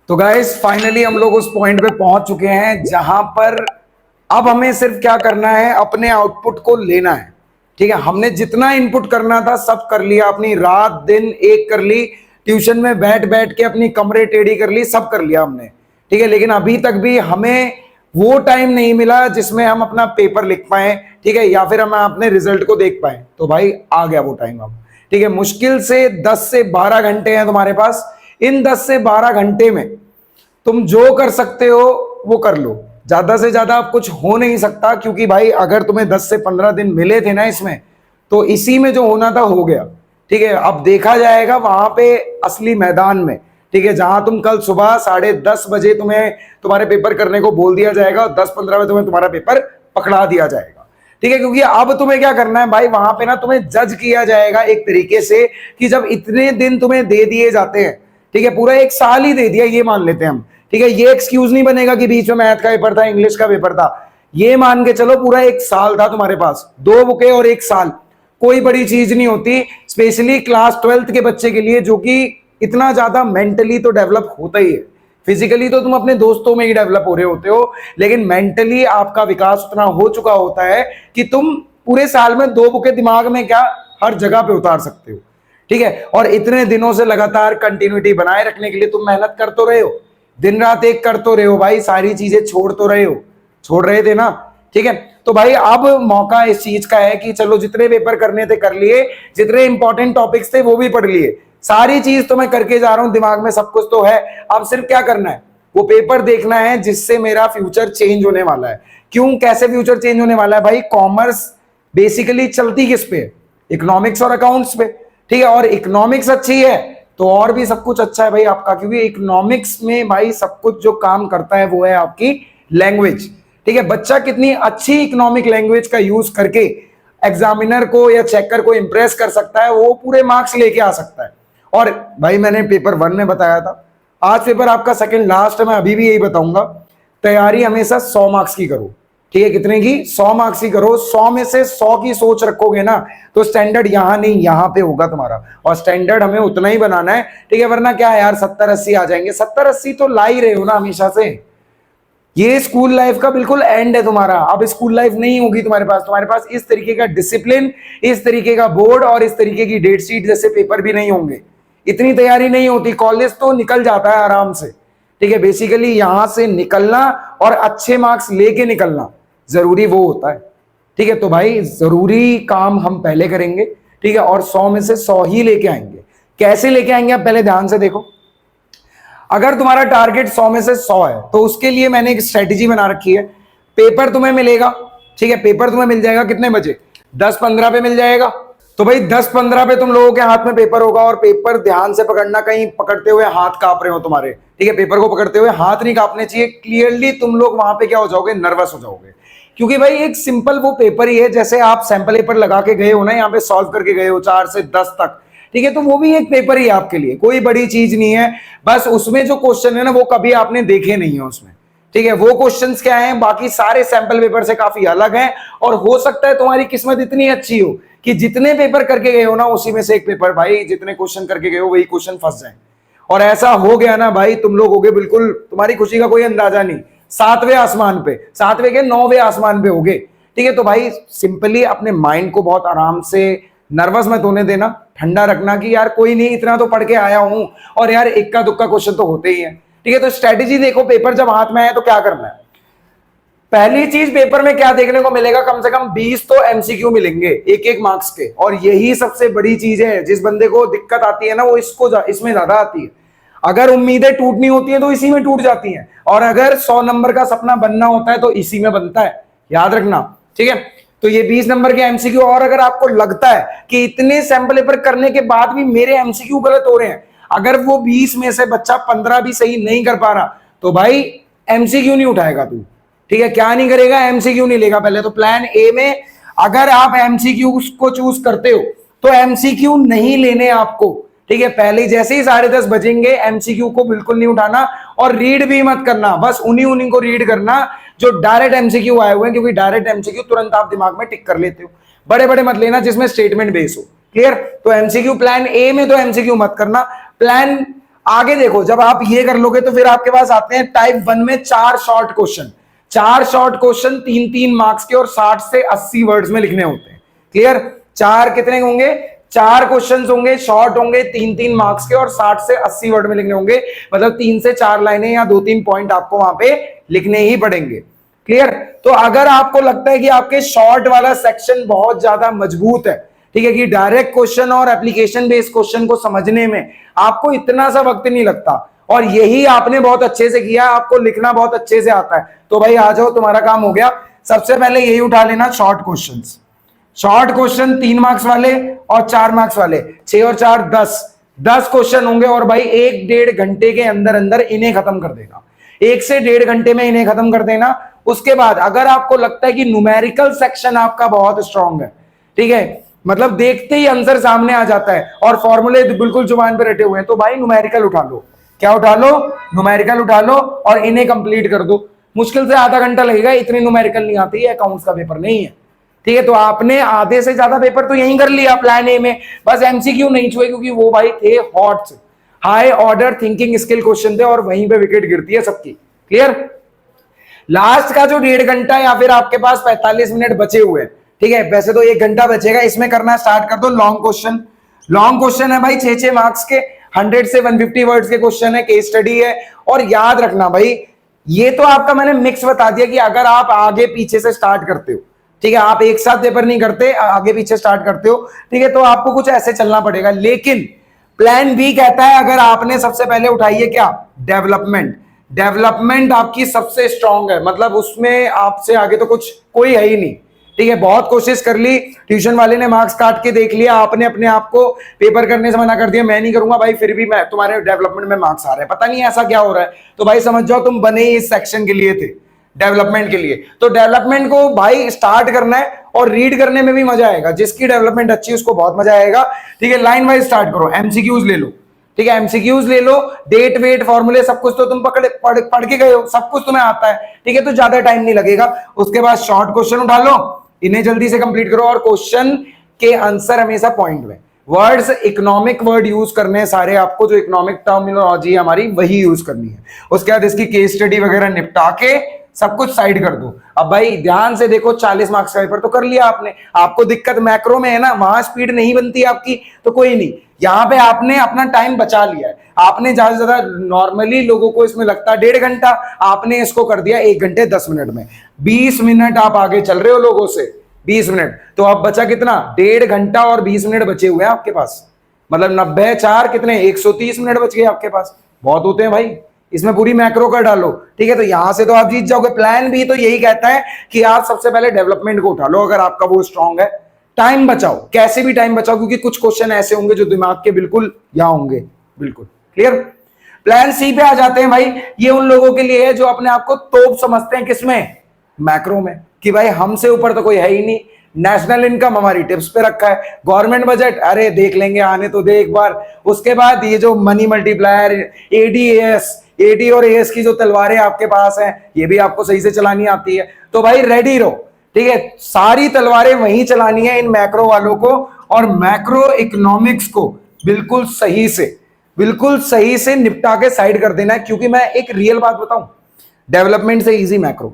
तो guys finally हम लोग उस पॉइंट पे पहुंच चुके हैं जहां पर अब हमें सिर्फ क्या करना है, अपने आउटपुट को लेना है। ठीक है, हमने जितना इनपुट करना था सब कर लिया, अपनी रात दिन एक कर ली, ट्यूशन में बैठ बैठ के अपनी कमरे टेढ़ी कर ली, सब कर लिया हमने। ठीक है, लेकिन अभी तक भी हमें वो टाइम नहीं मिला जिसमें हम अपना पेपर लिख पाए, ठीक है, या फिर हम अपने रिजल्ट को देख पाए। तो भाई आ गया वो टाइम अब। ठीक है, मुश्किल से 10 से 12 घंटे हैं तुम्हारे पास। इन 10 से 12 घंटे में तुम जो कर सकते हो वो कर लो, ज्यादा से ज्यादा अब कुछ हो नहीं सकता, क्योंकि भाई अगर तुम्हें 10 से 15 दिन मिले थे ना इसमें, तो इसी में जो होना था हो गया। ठीक है, अब देखा जाएगा वहां पे असली मैदान में। ठीक है, जहां तुम कल सुबह 10:30 बजे तुम्हें तुम्हारे पेपर करने को बोल दिया जाएगा और 10:15 में तुम्हें तुम्हारा पेपर पकड़ा दिया जाएगा। ठीक है, क्योंकि अब तुम्हें क्या करना है भाई, वहां पे ना तुम्हें जज किया जाएगा एक तरीके से कि जब इतने दिन तुम्हें दे दिए जाते हैं, ठीक है, पूरा एक साल ही दे दिया ये मान लेते हैं हम। ठीक है, ये एक्सक्यूज नहीं बनेगा कि बीच में मैथ का पेपर था, इंग्लिश का पेपर था, ये मान के चलो पूरा एक साल था तुम्हारे पास, 2 बुकें और एक साल, कोई बड़ी चीज नहीं होती। स्पेशली क्लास 12th के बच्चे के लिए, जो कि इतना ज्यादा मेंटली तो डेवलप होता ही है। फिजिकली तो तुम अपने दोस्तों में ही डेवलप हो रहे होते हो, लेकिन मेंटली आपका विकास उतना हो चुका होता है कि तुम पूरे साल में 2 बुकें दिमाग में क्या हर जगह पे उतार सकते हो। ठीक है, और इतने दिनों से लगातार कंटिन्यूटी बनाए रखने के लिए तुम मेहनत कर तो रहे हो, दिन रात एक कर तो रहे हो भाई, सारी चीजें छोड़ तो रहे हो, छोड़ रहे थे ना। ठीक है, तो भाई अब मौका इस चीज का है कि चलो जितने पेपर करने थे कर लिए, जितने इंपॉर्टेंट टॉपिक्स थे वो भी पढ़ लिए, सारी चीज तो मैं करके जा रहा हूं, दिमाग में सब कुछ तो है। अब सिर्फ क्या करना है, वो पेपर देखना है जिससे मेरा फ्यूचर चेंज होने वाला है। क्यों, कैसे फ्यूचर चेंज होने वाला है भाई? कॉमर्स बेसिकली चलती किस पे? इकोनॉमिक्स और अकाउंट्स पे। ठीक है, और इकोनॉमिक्स अच्छी है तो और भी सब कुछ अच्छा है भाई आपका, क्योंकि इकोनॉमिक्स में भाई सब कुछ जो काम करता है वो है आपकी लैंग्वेज। ठीक है, बच्चा कितनी अच्छी इकोनॉमिक लैंग्वेज का यूज करके एग्जामिनर को या चेकर को इंप्रेस कर सकता है, वो पूरे मार्क्स लेके आ सकता है। और भाई मैंने पेपर 1 में बताया था, आज पेपर आपका सेकंड लास्ट है, मैं अभी भी यही बताऊंगा, तैयारी हमेशा 100 मार्क्स की करो। ठीक है, कितने की? 100 मार्क्स की करो। 100 में से 100 की सोच रखोगे ना, तो स्टैंडर्ड यहां नहीं यहां पे होगा तुम्हारा, और स्टैंडर्ड हमें उतना ही बनाना है। ठीक है, वरना क्या है यार, 70-80 आ जाएंगे। 70-80 तो ला ही रहे हो ना हमेशा से। ये स्कूल लाइफ का बिल्कुल एंड है तुम्हारा, अब स्कूल लाइफ नहीं होगी तुम्हारे पास इस तरीके का डिसिप्लिन, इस तरीके का बोर्ड और इस तरीके की डेट शीट जैसे पेपर भी नहीं होंगे। इतनी तैयारी नहीं होती, कॉलेज तो निकल जाता है आराम से। ठीक है, बेसिकली यहां से निकलना और अच्छे मार्क्स लेके निकलना जरूरी वो होता है। ठीक है, तो भाई जरूरी काम हम पहले करेंगे। ठीक है, और 100 में से 100 ही लेके आएंगे। कैसे लेके आएंगे आप पहले ध्यान से देखो। अगर तुम्हारा टारगेट 100 में से 100 है तो उसके लिए मैंने एक स्ट्रेटेजी बना रखी है। पेपर तुम्हें मिलेगा, ठीक है, पेपर तुम्हें मिल जाएगा कितने बजे? 10:15 पे मिल जाएगा। तो भाई 10:15 पे तुम लोगों के हाथ में पेपर होगा, और पेपर ध्यान से पकड़ना, कहीं पकड़ते हुए हाथ कांप रहे हो तुम्हारे। ठीक है, पेपर को पकड़ते हुए हाथ नहीं कांपने चाहिए। क्लियरली तुम लोग वहां पे क्या हो जाओगे, नर्वस हो जाओगे, क्योंकि भाई एक सिंपल वो पेपर ही है, जैसे आप सैंपल पेपर लगा के गए हो ना, यहाँ पे सॉल्व करके गए हो 4 से 10 तक। ठीक है, तो वो भी एक पेपर ही है आपके लिए, कोई बड़ी चीज नहीं है। बस उसमें जो क्वेश्चन है ना वो कभी आपने देखे नहीं है उसमें। ठीक है, वो क्वेश्चंस क्या हैं, बाकी सारे सैंपल पेपर से काफी अलग हैं। और हो सकता है तुम्हारी किस्मत इतनी अच्छी हो कि जितने पेपर करके गए हो ना उसी में से एक पेपर भाई, जितने क्वेश्चन करके गए हो वही क्वेश्चन फंस जाए। और ऐसा हो गया ना भाई, तुम लोग होगे बिल्कुल, तुम्हारी खुशी का कोई अंदाजा नहीं, 7वें आसमान पे, 7वें के 9वें आसमान पे होगे। ठीक है, तो भाई सिंपली अपने माइंड को बहुत आराम से, नर्वस मत होने देना, ठंडा रखना कि यार कोई नहीं, इतना तो पढ़ के आया हूं, और यार इक्का दुक्का क्वेश्चन तो होते ही है। ठीक है, तो स्ट्रेटेजी देखो, पेपर जब हाथ में आए तो क्या करना है। पहली चीज, पेपर में क्या देखने को मिलेगा, कम से कम 20 तो एमसीक्यू मिलेंगे, एक मार्क्स के। और यही सबसे बड़ी चीज है, जिस बंदे को दिक्कत आती है ना वो इसमें ज्यादा आती है। अगर उम्मीदें टूटनी होती है तो इसी में टूट जाती हैं, और अगर 100 नंबर का सपना बनना होता है तो इसी में बनता है, याद रखना। ठीक है, तो ये 20 नंबर के एमसीक्यू, और अगर आपको लगता है कि इतने सैंपल पेपर करने के बाद भी मेरे एमसीक्यू गलत हो रहे हैं, अगर वो 20 में से बच्चा 15 भी सही नहीं कर पा रहा, तो भाई एमसीक्यू नहीं उठाएगा तू। ठीक है, क्या नहीं करेगा, एमसीक्यू नहीं लेगा पहले तो। प्लान ए में अगर आप एमसीक्यू को चूज करते हो तो एमसीक्यू नहीं लेने आपको। ठीक है, पहले जैसे ही 10:30 बजेंगे एमसीक्यू को बिल्कुल नहीं उठाना, और रीड भी मत करना, बस उन्हीं को रीड करना जो डायरेक्ट एमसीक्यू आए हुए हैं, क्योंकि डायरेक्ट एमसीक्यू तुरंत आप दिमाग में टिक कर लेते हो। बड़े बड़े मत लेना जिसमें स्टेटमेंट बेस हो। क्लियर? तो एमसीक्यू प्लान ए में तो एमसीक्यू मत करना। प्लान आगे देखो, जब आप ये कर लोगे तो फिर आपके पास आते हैं टाइप 1 में 4 short question. 4 short question 3-3 marks के और 60 से 80 वर्ड्स में लिखने होते हैं। क्लियर? 4 कितने होंगे? 4 क्वेश्चंस होंगे, शॉर्ट होंगे, 3-3 मार्क्स के और 60 से 80 वर्ड में लिखने होंगे। मतलब 3 से 4 लाइनें या 2-3 पॉइंट आपको वहां पे लिखने ही पड़ेंगे। क्लियर? तो अगर आपको लगता है कि आपके शॉर्ट वाला सेक्शन बहुत ज्यादा मजबूत है, ठीक है, कि डायरेक्ट क्वेश्चन और एप्लीकेशन बेस्ड क्वेश्चन को समझने में आपको इतना सा वक्त नहीं लगता और यही आपने बहुत अच्छे से किया, आपको लिखना बहुत अच्छे से आता है, तो भाई आ जाओ, तुम्हारा काम हो गया। सबसे पहले यही उठा लेना, short questions. Short question 3 marks वाले और 4 मार्क्स वाले, 6 और 4 10 क्वेश्चन होंगे और भाई 1-1.5 घंटे के अंदर अंदर इन्हें खत्म कर देना। 1 से 1.5 घंटे में इन्हें खत्म कर देना। उसके बाद अगर आपको लगता है कि न्यूमेरिकल सेक्शन आपका बहुत स्ट्रांग है, ठीक है, मतलब देखते ही आंसर सामने आ जाता है और फॉर्मूले बिल्कुल जुबान पे रटे हुए हैं, तो भाई न्यूमेरिकल उठा लो। क्या उठा लो? न्यूमेरिकल उठा लो और इन्हें कंप्लीट कर दो। मुश्किल से आधा घंटा लगेगा, इतनी न्यूमेरिकल नहीं आती है, अकाउंट्स का पेपर नहीं है, ठीक है। तो आपने आधे से ज्यादा पेपर तो यहीं कर लिया प्लान ए में, बस एमसीक्यू नहीं छुए क्योंकि वो भाई थे hot, high order thinking skill question थे और वहीं पे विकेट गिरती है सबकी। क्लियर? लास्ट का जो 1.5 घंटा या फिर आपके पास 45 मिनट बचे हुए हैं, ठीक है, वैसे तो 1 घंटा बचेगा, इसमें करना स्टार्ट कर दो लॉन्ग क्वेश्चन। लॉन्ग क्वेश्चन है भाई 6-6 मार्क्स के, 100 से 150 वर्ड्स के क्वेश्चन है, केस स्टडी है। और याद रखना भाई, ये तो आपका मैंने मिक्स बता दिया कि अगर आप आगे पीछे से स्टार्ट करते हो, ठीक है, आप एक साथ पेपर नहीं करते, आगे पीछे स्टार्ट करते हो, ठीक है, तो आपको कुछ ऐसे चलना पड़ेगा। लेकिन प्लान बी कहता है अगर आपने सबसे पहले उठाई है क्या? डेवलपमेंट। डेवलपमेंट आपकी सबसे स्ट्रांग है, मतलब उसमें आपसे आगे तो कुछ कोई है ही नहीं, ठीक है। बहुत कोशिश कर ली, ट्यूशन वाले ने मार्क्स काट के देख लिया, आपने अपने आप को पेपर करने से मना कर दिया, मैं नहीं करूंगा भाई, फिर भी मैं तुम्हारे डेवलपमेंट में मार्क्स आ रहे हैं, पता नहीं ऐसा क्या हो रहा है, तो भाई समझ जाओ तुम बने ही इस सेक्शन के लिए थे, डेवलपमेंट के लिए। तो डेवलपमेंट को भाई स्टार्ट करना है और रीड करने में भी मजा आएगा, जिसकी डेवलपमेंट अच्छी है उसको बहुत मजा आएगा, ठीक है। लाइन वाइज स्टार्ट करो, एमसीक्यूज ले लो, ठीक है, एमसीक्यूज ले लो, डेट वेट फॉर्मूले सब कुछ तो तुम पढ़ के गए हो, सब कुछ तुम्हें आता है, ठीक है, तो ज्यादा टाइम नहीं लगेगा। उसके बाद शॉर्ट क्वेश्चन उठा लो, इन्हें जल्दी से कंप्लीट करो और क्वेश्चन के आंसर हमेशा पॉइंट में, वर्ड्स इकोनॉमिक वर्ड यूज करने हैं सारे, आपको जो इकोनॉमिक टर्मिनोलॉजी है हमारी वही यूज करनी है। उसके बाद इसकी केस स्टडी वगैरह निपटा के सब कुछ साइड कर दो। अब भाई ध्यान से देखो, 40 मार्क्स का पेपर तो कर लिया आपने, आपको दिक्कत मैक्रो में है ना, वहां स्पीड नहीं बनती आपकी, तो कोई नहीं, यहां पे आपने अपना टाइम बचा लिया है। आपने ज्यादा से ज्यादा, नॉर्मली लोगों को इसमें लगता है 1.5 घंटा, आपने इसको कर दिया 1 घंटे 10 मिनट में। 20 मिनट आप आगे चल रहे हो लोगों से, 20 मिनट, तो अब बचा कितना? 1.5 घंटा और 20 मिनट बचे हुए हैं आपके पास, मतलब 90-4 कितने, 130 मिनट बच गए आपके पास, बहुत होते हैं भाई। इसमें पूरी मैक्रो कर डालो, ठीक है, तो यहां से तो आप जीत जाओगे। प्लान भी तो यही कहता है कि आप सबसे पहले डेवलपमेंट को उठा लो, अगर आपका वो स्ट्रांग है। टाइम बचाओ, कैसे भी टाइम बचाओ, क्योंकि कुछ क्वेश्चन ऐसे होंगे जो दिमाग के बिल्कुल यहां होंगे, बिल्कुल क्लियर। प्लान सी पे आ जाते हैं भाई, ये उन लोगों के लिए है जो अपने आप को तोप समझते हैं, किसमें? मैक्रो में, कि भाई हमसे ऊपर तो कोई है ही नहीं, नेशनल इनकम हमारी टिप्स पे रखा है, गवर्नमेंट बजट अरे देख लेंगे, आने तो दे एक बार। उसके बाद ये जो मनी मल्टीप्लायर, एडीएस, एडी और एएस की जो तलवारें आपके पास हैं, ये भी आपको सही से चलानी आती है, तो भाई रेडी रहो, ठीक है, सारी तलवारें वहीं चलानी है इन मैक्रो वालों को, और मैक्रो इकोनॉमिक्स को बिल्कुल सही से निपटा के साइड कर देना है। क्योंकि मैं एक रियल बात बताऊं, डेवलपमेंट से इजी मैक्रो,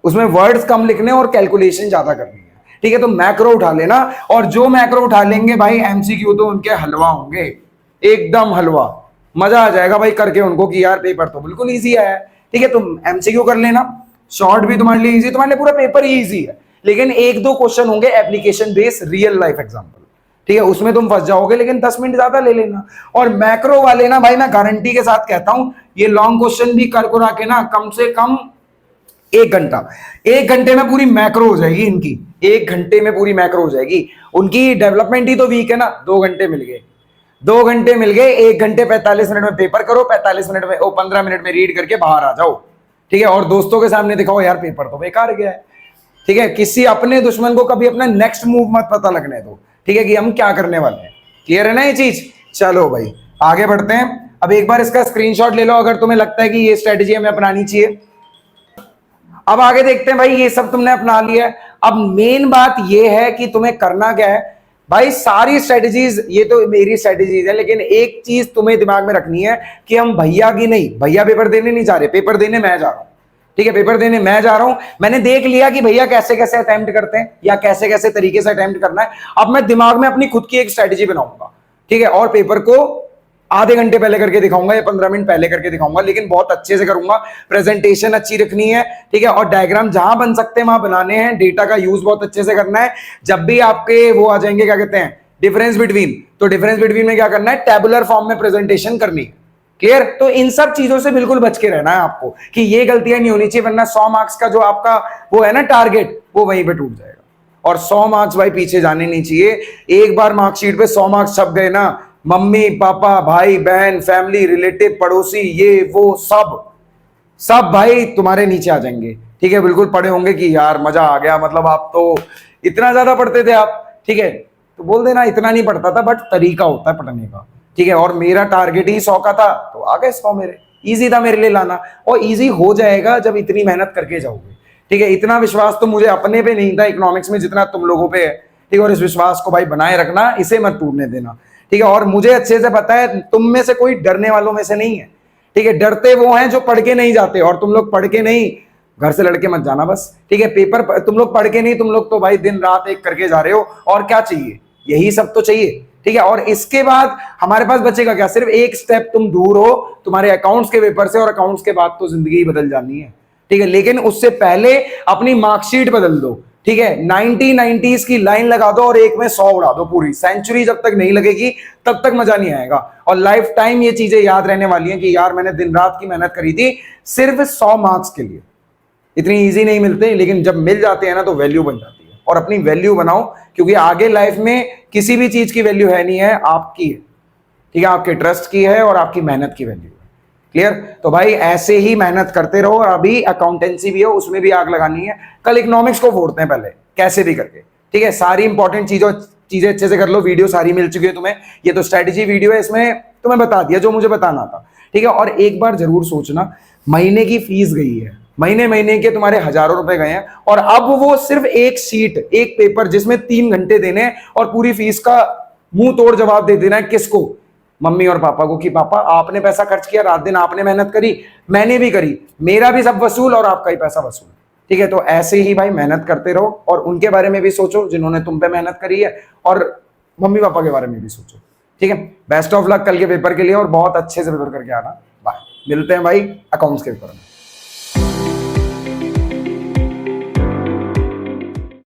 उसमें वर्ड्स कम लिखने और कैलकुलेशन ज्यादा करनी है, ठीक है, तो मैक्रो उठा लेना। और जो मैक्रो उठा लेंगे भाई, एमसीक्यू तो उनके हलवा होंगे, एकदम हलवा, मजा आ जाएगा भाई करके उनको कि यार पेपर तो बिल्कुल इजी है, ठीक है, तुम एमसीक्यू कर लेना, शॉर्ट भी तुम्हारे लिए इजी, तुम्हारे लिए पूरा पेपर ही इजी है। लेकिन 1-2 क्वेश्चन होंगे application based real life example, ठीक है, उसमें तुम फंस जाओगे, लेकिन 10 मिनट ज्यादा ले लेना। और मैक्रो वाले ना भाई, मैं गारंटी के साथ कहता हूं, ये लॉन्ग क्वेश्चन भी कर कुरा के ना कम से कम 1 घंटा, 1 घंटे में पूरी मैक्रो हो जाएगी इनकी, 1 घंटे में पूरी मैक्रो हो जाएगी। उनकी डेवलपमेंट ही तो वीक है ना, 2 घंटे मिल गए, 2 घंटे मिल गए, 1 घंटे 45 मिनट में पेपर करो, 45 मिनट में 15 मिनट में रीड करके बाहर आ जाओ, ठीक है, और दोस्तों के सामने दिखाओ यार पेपर तो बेकार गया है, ठीक है। किसी अपने दुश्मन को कभी अपना नेक्स्ट मूव मत पता लगने दो, ठीक है, कि हम क्या करने वाले हैं। क्लियर है ना ये चीज? चलो भाई आगे बढ़ते हैं। अब एक बार इसका स्क्रीनशॉट ले लो अगर तुम्हें लगता है कि ये स्ट्रेटेजी हमें अपनानी चाहिए। अब आगे देखते हैं भाई, ये सब तुमने अपना लिया है। अब मेन बात ये है कि तुम्हें करना क्या है, भाई सारी स्ट्रेटेजीज, ये तो मेरी स्ट्रेटेजीज है, लेकिन एक चीज तुम्हें दिमाग में रखनी है कि हम भैया की नहीं, भैया पेपर देने नहीं जा रहे, पेपर देने मैं जा रहा हूं। ठीक है, पेपर देने मैं जा रहा हूं। मैंने देख लिया कि भैया कैसे कैसे अटेम्प्ट करते हैं या कैसे कैसे तरीके से अटेम्प्ट करना है। अब मैं दिमाग में अपनी खुद की एक स्ट्रेटेजी बनाऊंगा, ठीक है, और पेपर को आधे घंटे पहले करके दिखाऊंगा या 15 मिनट पहले करके दिखाऊंगा, लेकिन बहुत अच्छे से करूंगा। प्रेजेंटेशन अच्छी रखनी है, ठीक है, और डायग्राम जहां बन सकते हैं वहां बनाने हैं। डेटा का यूज बहुत अच्छे से करना है। जब भी आपके वो आ जाएंगे, क्या कहते हैं, डिफरेंस बिटवीन, तो डिफरेंस बिटवीन में क्या करना है, टेबुलर फॉर्म में प्रेजेंटेशन करनी है। क्लियर? तो इन सब चीजों से बिल्कुल बच के रहना है आपको कि ये गलतियां नहीं होनी चाहिए, वरना 100 मार्क्स का जो आपका वो है ना टारगेट, वो वहीं पे टूट जाएगा। और 100 मार्क्स भाई पीछे जाने नहीं चाहिए। एक बार मार्कशीट पे 100 मार्क्स छप गए ना, मम्मी पापा भाई बहन फैमिली रिलेटिव पड़ोसी ये वो सब सब भाई तुम्हारे नीचे आ जाएंगे। ठीक है, बिल्कुल पढ़े होंगे कि यार मजा आ गया, मतलब आप तो इतना ज्यादा पढ़ते थे आप। ठीक है, तो बोल देना इतना नहीं पढ़ता था, बट तरीका होता है पढ़ने का। ठीक है, और मेरा टारगेट ही 100 का था, तो आ गए 100 मेरे। इजी था मेरे लिए लाना, और इजी हो जाएगा जब इतनी मेहनत करके जाओगे। ठीक है, इतना विश्वास तो मुझे अपने पे नहीं था इकोनॉमिक्स में जितना तुम लोगों पे है। ठीक है, और इस विश्वास को भाई बनाए रखना, इसे मत टूटने देना। ठीक है, और मुझे अच्छे से पता है तुम में से कोई डरने वालों में से नहीं है। ठीक है, डरते वो हैं जो पढ़ के नहीं जाते, और तुम लोग पढ़ के नहीं, घर से लड़के मत जाना बस। ठीक है, पेपर तुम लोग पढ़ के नहीं, तुम लोग तो भाई दिन रात एक करके जा रहे हो, और क्या चाहिए, यही सब तो चाहिए। ठीक है, और इसके बाद हमारे पास बचेगा क्या, सिर्फ एक स्टेप तुम दूर हो तुम्हारे अकाउंट्स के पेपर से, और अकाउंट्स के बाद तो जिंदगी ही बदल जानी है। ठीक है, लेकिन उससे पहले अपनी मार्कशीट बदल दो। ठीक है, 90s की लाइन लगा दो और एक में 100 उड़ा दो। पूरी सेंचुरी जब तक नहीं लगेगी तब तक मजा नहीं आएगा, और लाइफ टाइम ये चीजें याद रहने वाली हैं कि यार मैंने दिन रात की मेहनत करी थी सिर्फ 100 मार्क्स के लिए। इतनी इजी नहीं मिलते, लेकिन जब मिल जाते हैं ना तो वैल्यू बन जाती है। और अपनी वैल्यू बनाओ, क्योंकि आगे लाइफ में किसी भी चीज की वैल्यू है नहीं है, आपकी है। ठीक है, आपके ट्रस्ट की है और आपकी मेहनत की वैल्यू है। क्लियर? तो भाई ऐसे ही मेहनत करते रहो। और अभी अकाउंटेंसी भी है, उसमें भी आग लगानी है। कल इकोनॉमिक्स को फोड़ते हैं पहले, कैसे भी करके। ठीक है, सारी इंपॉर्टेंट चीजें अच्छे से कर लो। वीडियो सारी मिल चुकी है तुम्हें, ये तो स्ट्रेटेजी वीडियो है, इसमें तुम्हें बता दिया जो मुझे बताना था। ठीक है, और एक बार जरूर सोचना, महीने की फीस गई है, महीने महीने के तुम्हारे हजारों रुपए गए हैं, और अब वो सिर्फ एक शीट, एक पेपर जिसमें 3 घंटे देने हैं, और पूरी फीस का मुंह तोड़ जवाब दे देना है। किसको? मम्मी और पापा को, कि पापा आपने पैसा खर्च किया, रात दिन आपने मेहनत करी, मैंने भी करी, मेरा भी सब वसूल और आपका ही पैसा वसूल। ठीक है, तो ऐसे ही भाई मेहनत करते रहो, और उनके बारे में भी सोचो जिन्होंने तुम पे मेहनत करी है, और मम्मी पापा के बारे में भी सोचो। ठीक है, बेस्ट ऑफ लक कल के पेपर के लिए, और बहुत अच्छे से पेपर करके आना। बाय, मिलते हैं भाई अकाउंट्स के पेपर में।